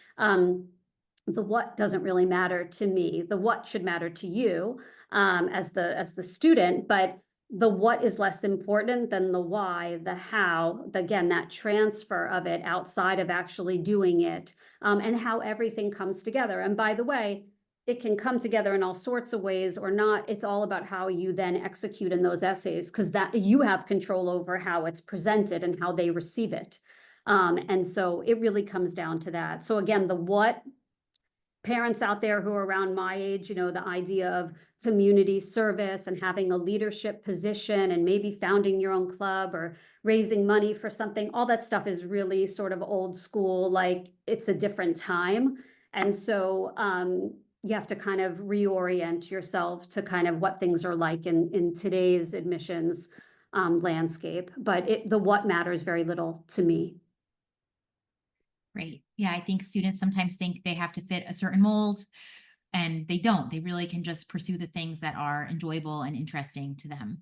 The what doesn't really matter to me. The what should matter to you as the student, but the what is less important than the why, the how, again, that transfer of it outside of actually doing it, and how everything comes together. And by the way, it can come together in all sorts of ways or not. It's all about how you then execute in those essays, because that you have control over how it's presented and how they receive it. And so it really comes down to that. So again, the what, parents out there who are around my age, the idea of community service and having a leadership position and maybe founding your own club or raising money for something, all that stuff is really sort of old school, like it's a different time. And so you have to kind of reorient yourself to kind of what things are like in today's admissions landscape. But the what matters very little to me. Right. Yeah, I think students sometimes think they have to fit a certain mold, and they don't. They really can just pursue the things that are enjoyable and interesting to them.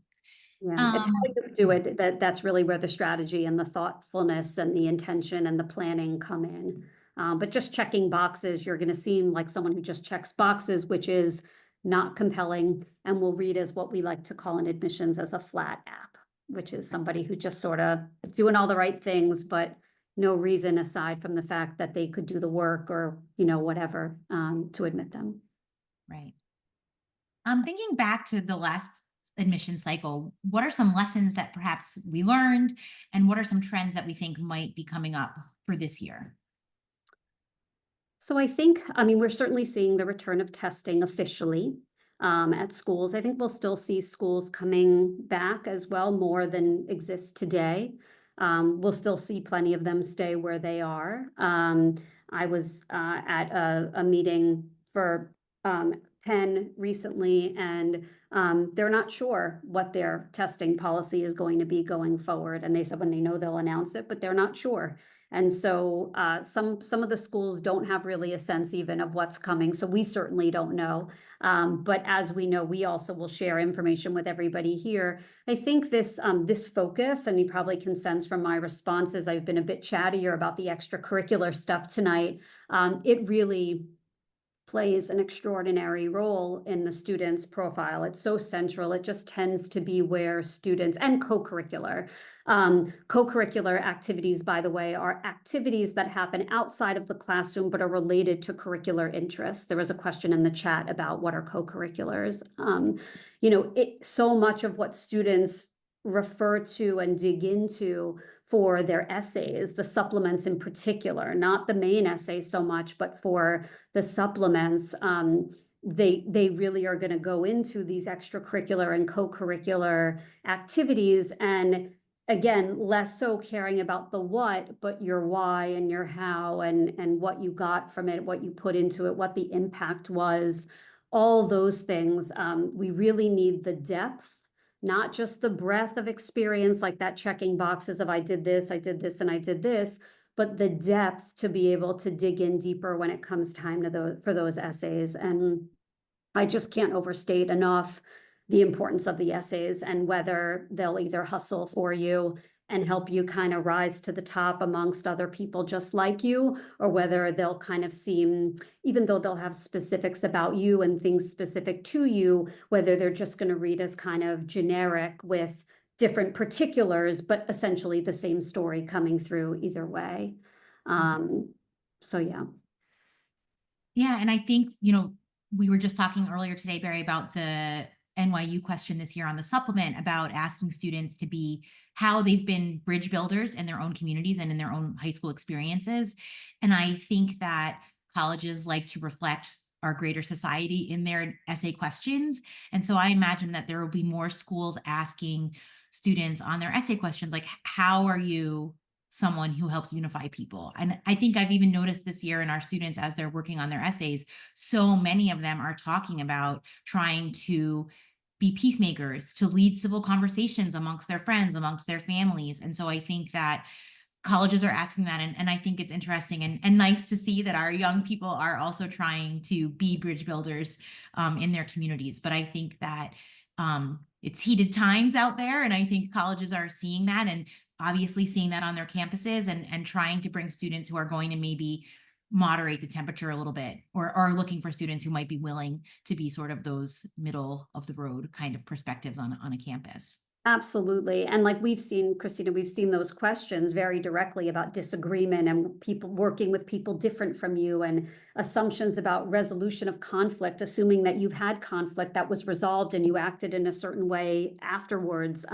Yeah, it's how you do it. That's really where the strategy and the thoughtfulness and the intention and the planning come in. But just checking boxes, you're going to seem like someone who just checks boxes, which is not compelling, and will read as what we like to call in admissions as a flat app, which is somebody who just sort of is doing all the right things, but no reason aside from the fact that they could do the work or, whatever, to admit them. Right. Thinking back to the last admission cycle, what are some lessons that perhaps we learned, and what are some trends that we think might be coming up for this year? So I think, we're certainly seeing the return of testing officially at schools. I think we'll still see schools coming back as well, more than exists today. We'll still see plenty of them stay where they are. I was at a meeting for Penn recently, and they're not sure what their testing policy is going to be going forward. And they said when they know, they'll announce it, but they're not sure. And so some of the schools don't have really a sense even of what's coming. So we certainly don't know. But as we know, we also will share information with everybody here. I think this focus, and you probably can sense from my responses, I've been a bit chattier about the extracurricular stuff tonight. It really plays an extraordinary role in the student's profile. It's so central. It just tends to be where students, and co-curricular. Co-curricular activities, by the way, are activities that happen outside of the classroom but are related to curricular interests. There was a question in the chat about what are co-curriculars. So much of what students refer to and dig into for their essays, the supplements in particular, not the main essay so much, but for the supplements, they really are going to go into these extracurricular and co-curricular activities. And again, less so caring about the what, but your why and your how and what you got from it, what you put into it, what the impact was all those things. We really need the depth, not just the breadth of experience, like that checking boxes of I did this, and I did this, but the depth to be able to dig in deeper when it comes time to for those essays. And I just can't overstate enough the importance of the essays and whether they'll either hustle for you and help you kind of rise to the top amongst other people just like you, or whether they'll kind of seem, even though they'll have specifics about you and things specific to you, whether they're just going to read as kind of generic with different particulars, but essentially the same story coming through either way. So yeah. Yeah, and I think, we were just talking earlier today, Barry, about the NYU question this year on the supplement about asking students to be how they've been bridge builders in their own communities and in their own high school experiences. And I think that colleges like to reflect our greater society in their essay questions. And so I imagine that there will be more schools asking students on their essay questions, like, how are you someone who helps unify people? And I think I've even noticed this year in our students, as they're working on their essays, so many of them are talking about trying to be peacemakers, to lead civil conversations amongst their friends, amongst their families. And so I think that colleges are asking that. And I think it's interesting and nice to see that our young people are also trying to be bridge builders in their communities. But I think that it's heated times out there. And I think colleges are seeing that and obviously seeing that on their campuses and trying to bring students who are going to maybe moderate the temperature a little bit, or looking for students who might be willing to be sort of those middle of the road kind of perspectives on a campus. Absolutely. And like we've seen, Christina, we've seen those questions very directly about disagreement and people working with people different from you, and assumptions about resolution of conflict, assuming that you've had conflict that was resolved and you acted in a certain way afterwards.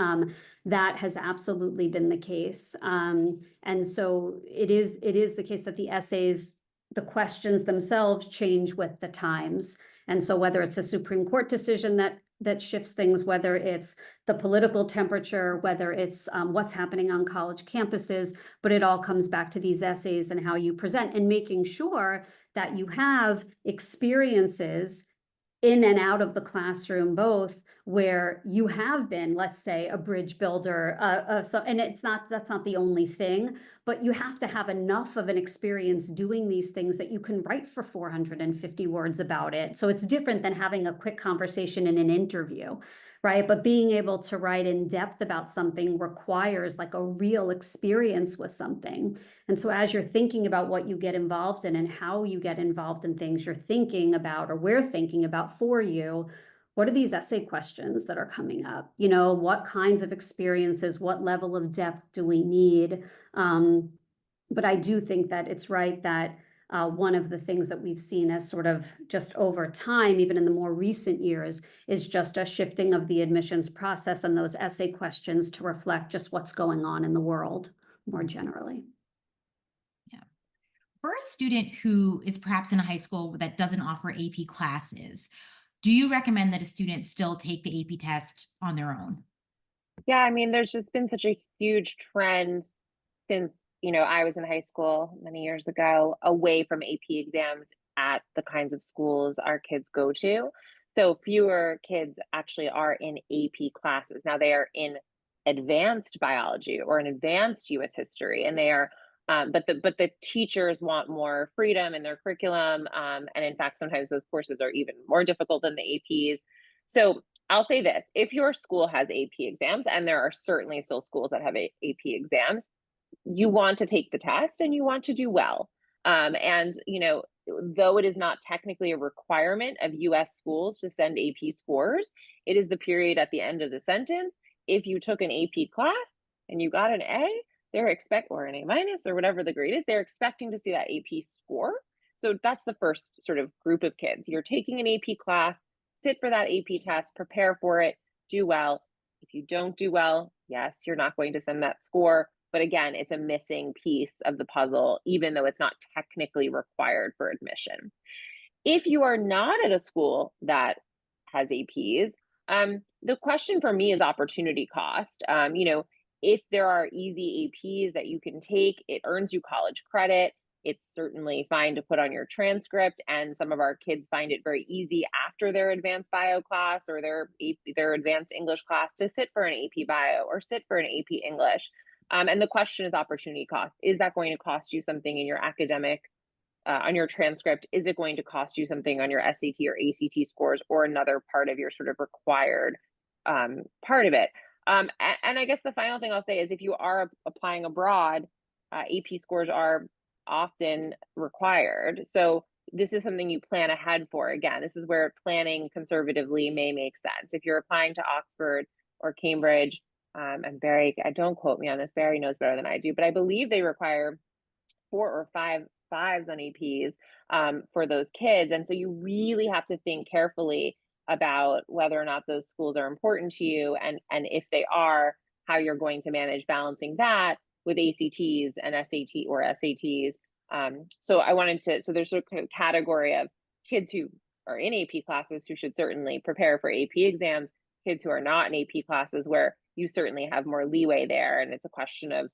That has absolutely been the case. And so it is the case that the essays, the questions themselves change with the times. And so whether it's a Supreme Court decision that shifts things, whether it's the political temperature, whether it's what's happening on college campuses, but it all comes back to these essays and how you present and making sure that you have experiences in and out of the classroom, both where you have been, let's say, a bridge builder, and that's not the only thing, but you have to have enough of an experience doing these things that you can write for 450 words about it. So it's different than having a quick conversation in an interview, right? But being able to write in depth about something requires like a real experience with something. And so as you're thinking about what you get involved in and how you get involved in things, you're thinking about, or we're thinking about for you, what are these essay questions that are coming up? What kinds of experiences, what level of depth do we need? But I do think that it's right that one of the things that we've seen as sort of just over time, even in the more recent years, is just a shifting of the admissions process and those essay questions to reflect just what's going on in the world more generally. Yeah. For a student who is perhaps in a high school that doesn't offer AP classes, do you recommend that a student still take the AP test on their own? Yeah, I mean, there's just been such a huge trend since, I was in high school many years ago, away from AP exams at the kinds of schools our kids go to. So fewer kids actually are in AP classes. Now they are in advanced biology or in advanced US history, and they are but the teachers want more freedom in their curriculum. And in fact, sometimes those courses are even more difficult than the APs. So I'll say this: if your school has AP exams, and there are certainly still schools that have AP exams, you want to take the test and you want to do well. And though it is not technically a requirement of US schools to send AP scores, it is the period at the end of the sentence. If you took an AP class and you got an A, or an A minus or whatever the grade is, they're expecting to see that AP score. So that's the first sort of group of kids. You're taking an AP class, sit for that AP test, prepare for it, do well. If you don't do well, yes, you're not going to send that score. But again, it's a missing piece of the puzzle, even though it's not technically required for admission. If you are not at a school that has APs, the question for me is opportunity cost. If there are easy APs that you can take, it earns you college credit. It's certainly fine to put on your transcript, and some of our kids find it very easy after their advanced bio class or their advanced English class to sit for an AP bio or sit for an AP English. And the question is opportunity cost. Is that going to cost you something in your academic, on your transcript? Is it going to cost you something on your SAT or ACT scores, or another part of your sort of required part of it? And I guess the final thing I'll say is if you are applying abroad, AP scores are often required. So this is something you plan ahead for. Again, this is where planning conservatively may make sense. If you're applying to Oxford or Cambridge, and Barry, don't quote me on this, Barry knows better than I do, but I believe they require 4 or 5 5s on APs for those kids. And so you really have to think carefully about whether or not those schools are important to you, and if they are, how you're going to manage balancing that with ACTs and SAT or SATs. So I wanted to, so there's a kind of category of kids who are in AP classes who should certainly prepare for AP exams, kids who are not in AP classes where you certainly have more leeway there, and it's a question of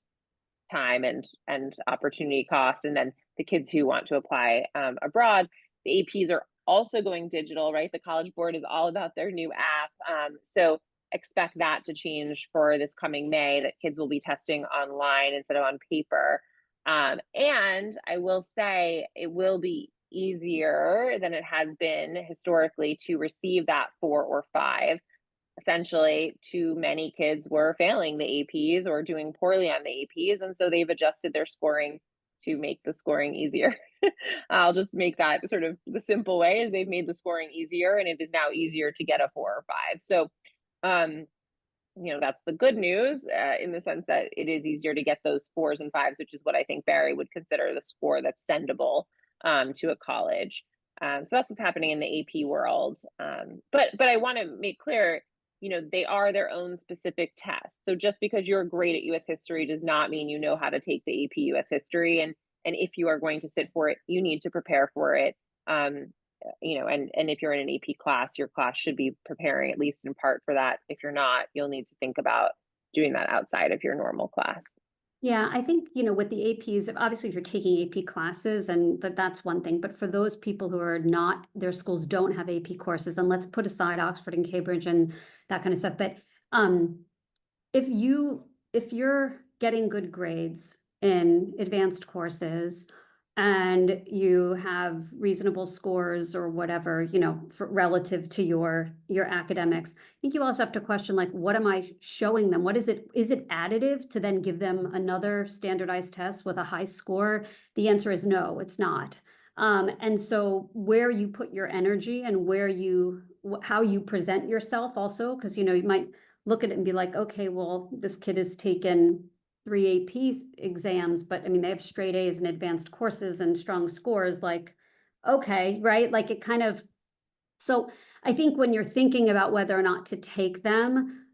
time and opportunity cost. And then the kids who want to apply abroad, the APs are also going digital, right? The College Board is all about their new app. So expect that to change for this coming May, that kids will be testing online instead of on paper. And I will say it will be easier than it has been historically to receive that 4 or 5. Essentially, too many kids were failing the APs or doing poorly on the APs, and so they've adjusted their scoring to make the scoring easier. I'll just make that sort of the simple way, is they've made the scoring easier, and it is now easier to get a 4 or 5. So, that's the good news, in the sense that it is easier to get those 4s and 5s, which is what I think Barry would consider the score that's sendable to a college. So that's what's happening in the AP world. But I want to make clear, they are their own specific tests. So just because you're great at US history does not mean you know how to take the AP US history. And if you are going to sit for it, you need to prepare for it. And if you're in an AP class, your class should be preparing at least in part for that. If you're not, you'll need to think about doing that outside of your normal class. Yeah, I think, with the APs, obviously if you're taking AP classes, and that's one thing, but for those people who are not, their schools don't have AP courses, and let's put aside Oxford and Cambridge and that kind of stuff. But if you're getting good grades in advanced courses and you have reasonable scores or whatever, relative to your academics, I think you also have to question, like, what am I showing them? Is it additive to then give them another standardized test with a high score? The answer is no, it's not. And so where you put your energy and how you present yourself also, because, you might look at it and be like, okay, well, this kid has taken 3 AP exams, but I mean, they have straight A's in advanced courses and strong scores, like, okay, right? Like it kind of, so I think when you're thinking about whether or not to take them,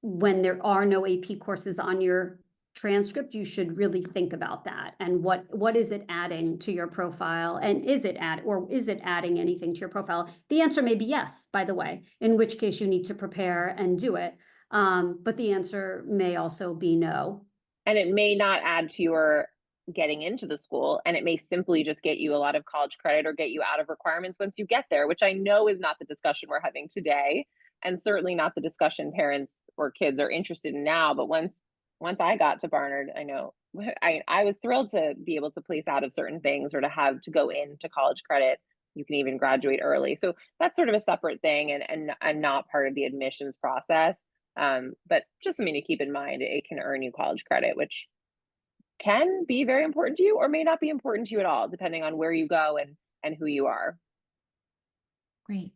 when there are no AP courses on your transcript, you should really think about that. And what is it adding to your profile? And is it adding anything to your profile? The answer may be yes, by the way, in which case you need to prepare and do it. But the answer may also be no. And it may not add to your getting into the school, and it may simply just get you a lot of college credit or get you out of requirements once you get there, which I know is not the discussion we're having today, and certainly not the discussion parents or kids are interested in now. But once I got to Barnard, I know I was thrilled to be able to place out of certain things or to have to go into college credit. You can even graduate early. So that's sort of a separate thing and not part of the admissions process. But just something to keep in mind, it can earn you college credit, which can be very important to you or may not be important to you at all, depending on where you go and who you are. Great.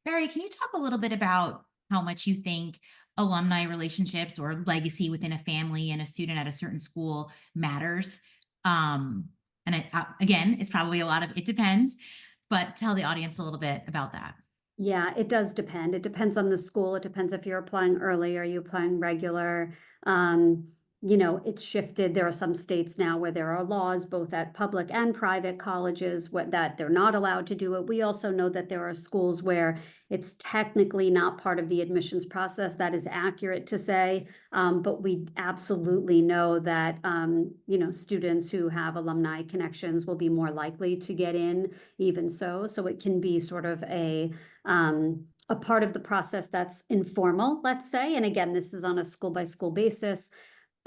Barry, can you talk a little bit about how much you think alumni relationships or legacy within a family and a student at a certain school matters? Again, it's probably a lot of it depends, but tell the audience a little bit about that. Yeah, it does depend. It depends on the school. It depends if you're applying early, are you applying regular? it's shifted. There are some states now where there are laws both at public and private colleges that they're not allowed to do it. We also know that there are schools where it's technically not part of the admissions process. That is accurate to say, but we absolutely know that students who have alumni connections will be more likely to get in, even so. So it can be sort of a part of the process that's informal, let's say. And again, this is on a school by school basis.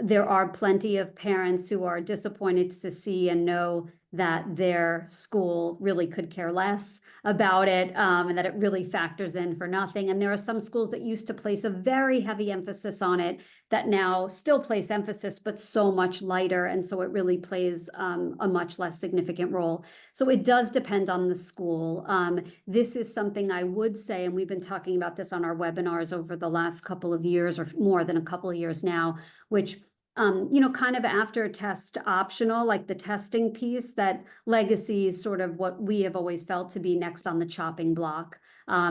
There are plenty of parents who are disappointed to see and know that their school really could care less about it, and that it really factors in for nothing. And there are some schools that used to place a very heavy emphasis on it that now still place emphasis, but so much lighter. And so it really plays a much less significant role. So it does depend on the school. This is something I would say, and we've been talking about this on our webinars over the last couple of years, or more than a couple of years now, which kind of after test optional, like the testing piece, that legacy is sort of what we have always felt to be next on the chopping block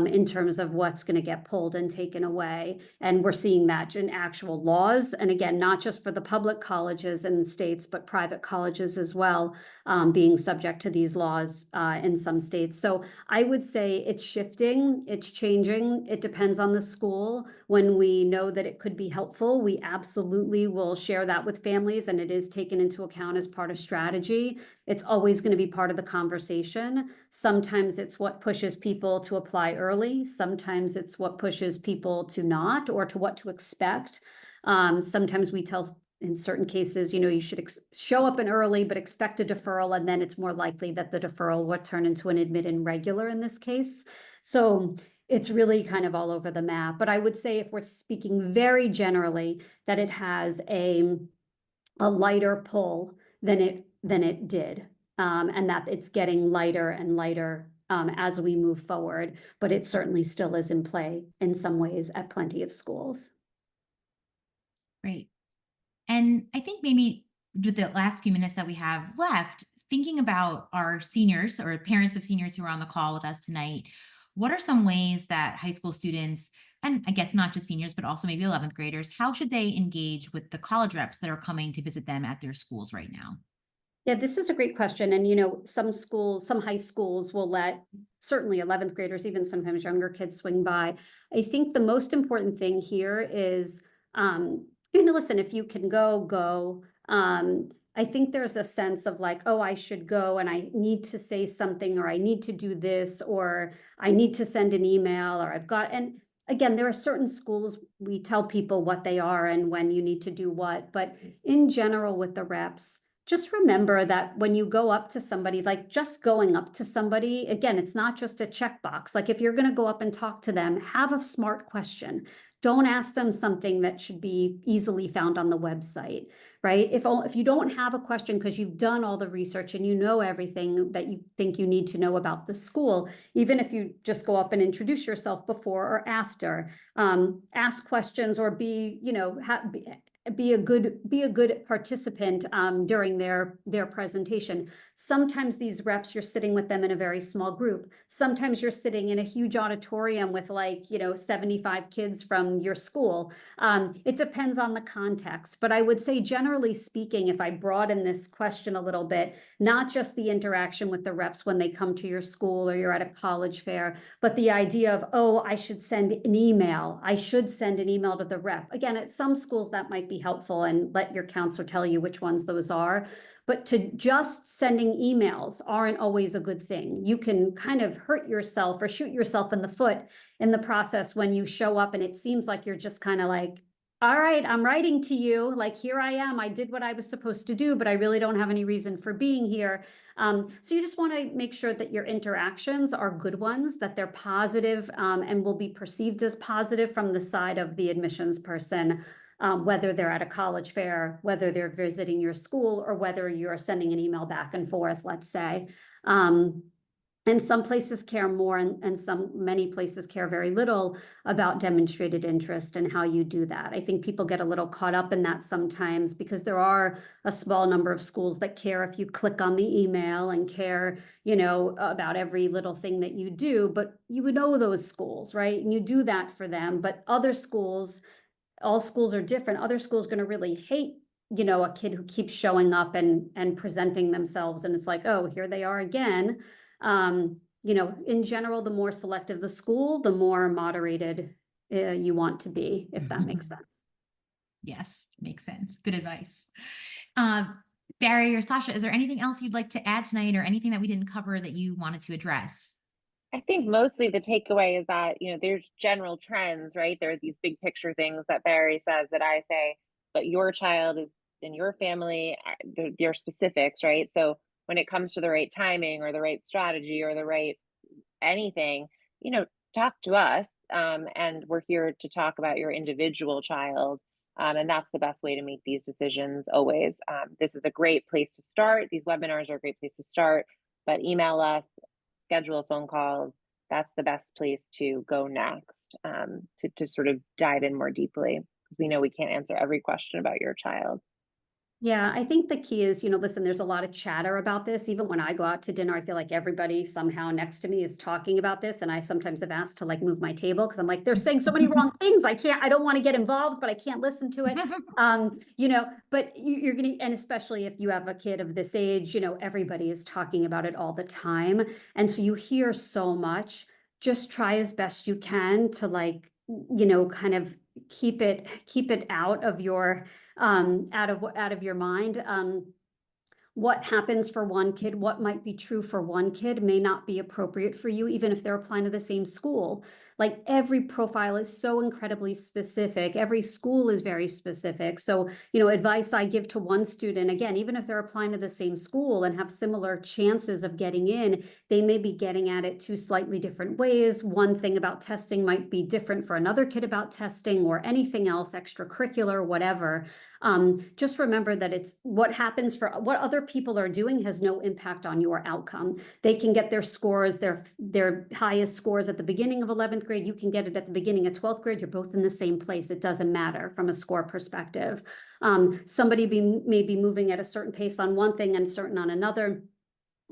in terms of what's going to get pulled and taken away. And we're seeing that in actual laws. And again, not just for the public colleges and states, but private colleges as well, being subject to these laws in some states. So I would say it's shifting, it's changing. It depends on the school. When we know that it could be helpful, we absolutely will share that with families, and it is taken into account as part of strategy. It's always going to be part of the conversation. Sometimes it's what pushes people to apply early. Sometimes it's what pushes people to not, or to what to expect. Sometimes we tell, in certain cases, you should show up in early, but expect a deferral, and then it's more likely that the deferral would turn into an admit in regular in this case. So it's really kind of all over the map. But I would say, if we're speaking very generally, that it has a lighter pull than it did, and that it's getting lighter and lighter as we move forward. But it certainly still is in play in some ways at plenty of schools. Great. And I think maybe with the last few minutes that we have left, thinking about our seniors or parents of seniors who are on the call with us tonight, what are some ways that high school students, and I guess not just seniors, but also maybe 11th graders, how should they engage with the college reps that are coming to visit them at their schools right now? Yeah, this is a great question. And, some schools, some high schools will let certainly 11th graders, even sometimes younger kids, swing by. I think the most important thing here is, listen, if you can go, go. I think there's a sense of like, oh, I should go and I need to say something, or I need to do this, or I need to send an email, or and again, there are certain schools, we tell people what they are and when you need to do what, but in general with the reps, just remember that when you go up to somebody, like just going up to somebody, again, it's not just a checkbox. Like if you're going to go up and talk to them, have a smart question. Don't ask them something that should be easily found on the website, right? If you don't have a question because you've done all the research and you know everything that you think you need to know about the school, even if you just go up and introduce yourself before or after, ask questions, or be a good participant during their presentation. Sometimes these reps, you're sitting with them in a very small group. Sometimes you're sitting in a huge auditorium with 75 kids from your school. It depends on the context, but I would say generally speaking, if I broaden this question a little bit, not just the interaction with the reps when they come to your school or you're at a college fair, but the idea of, oh, I should send an email. I should send an email to the rep. Again, at some schools that might be helpful, and let your counselor tell you which ones those are. But to just sending emails aren't always a good thing. You can kind of hurt yourself or shoot yourself in the foot in the process when you show up and it seems like you're just kind of like, all right, I'm writing to you, like, here I am, I did what I was supposed to do, but I really don't have any reason for being here. So you just want to make sure that your interactions are good ones, that they're positive, and will be perceived as positive from the side of the admissions person. Whether they're at a college fair, whether they're visiting your school, or whether you're sending an email back and forth, let's say. And some places care more, and many places care very little about demonstrated interest and how you do that. I think people get a little caught up in that sometimes, because there are a small number of schools that care if you click on the email and care, about every little thing that you do, but you would know those schools, right? And you do that for them, but other schools, all schools are different. Other schools are going to really hate you know, a kid who keeps showing up and presenting themselves, and it's like, oh, here they are again. You know, in general, the more selective the school, the more moderated you want to be, if that makes sense. Yes, makes sense. Good advice. Barry or Sasha, is there anything else you'd like to add tonight, or anything that we didn't cover that you wanted to address? I think mostly the takeaway is that, you know, there's general trends, right? There are these big picture things that Barry says that I say, but your child is in your family, they're specifics, right? So when it comes to the right timing or the right strategy or the right anything, you know, talk to us. And we're here to talk about your individual child. And that's the best way to make these decisions always. This is a great place to start. These webinars are a great place to start, but email us, schedule phone calls. That's the best place to go next, to sort of dive in more deeply, because we know we can't answer every question about your child. Yeah, I think the key is, you know, listen, there's a lot of chatter about this. Even when I go out to dinner, I feel like everybody somehow next to me is talking about this. And I sometimes have asked to like move my table because I'm like, they're saying so many wrong things. I don't want to get involved, but I can't listen to it. You know, but you're going to, and especially if you have a kid of this age, you know, everybody is talking about it all the time. And so you hear so much. Just try as best you can to like, you know, kind of keep it out of your out of your mind. What happens for one kid, what might be true for one kid may not be appropriate for you, even if they're applying to the same school. Like every profile is so incredibly specific. Every school is very specific. So, you know, advice I give to one student, again, even if they're applying to the same school and have similar chances of getting in, they may be getting at it two slightly different ways. One thing about testing might be different for another kid about testing, or anything else, extracurricular, whatever. Just remember that it's what happens for what other people are doing has no impact on your outcome. They can get their scores, their highest scores at the beginning of 11th grade. You can get it at the beginning of 12th grade. You're both in the same place. It doesn't matter from a score perspective. Somebody may be moving at a certain pace on one thing and certain on another.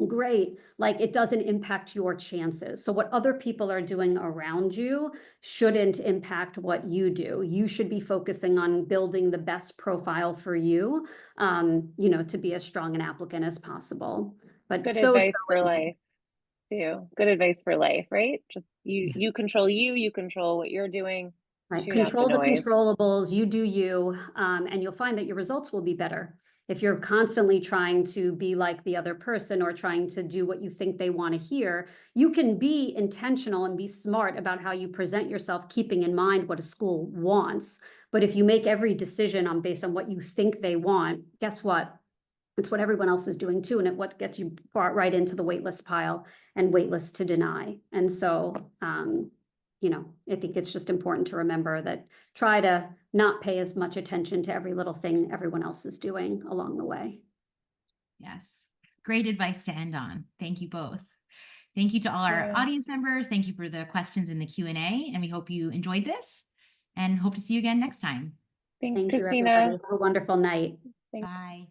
Great. Like it doesn't impact your chances. So what other people are doing around you shouldn't impact what you do. You should be focusing on building the best profile for you, you know, to be as strong an applicant as possible. But Good so advice for important. life too. Good advice for life, right? Just you control you control what you're doing. Right. Tune out the Control the noise. controllables, you do you, and you'll find that your results will be better. If you're constantly trying to be like the other person or trying to do what you think they want to hear, you can be intentional and be smart about how you present yourself, keeping in mind what a school wants. But if you make every decision based on what you think they want, guess what? It's what everyone else is doing too, and what gets you right into the waitlist pile and waitlist to deny. And so, you know, I think it's just important to remember that try to not pay as much attention to every little thing everyone else is doing along the way. Yes. Great advice to end on. Thank you both. Thank you to all our audience members. Thank you for the questions in the Q&A, and we hope you enjoyed this and hope to see you again next time. Thanks, Thank you, Christina. everybody. Have a wonderful night. Thanks. Bye.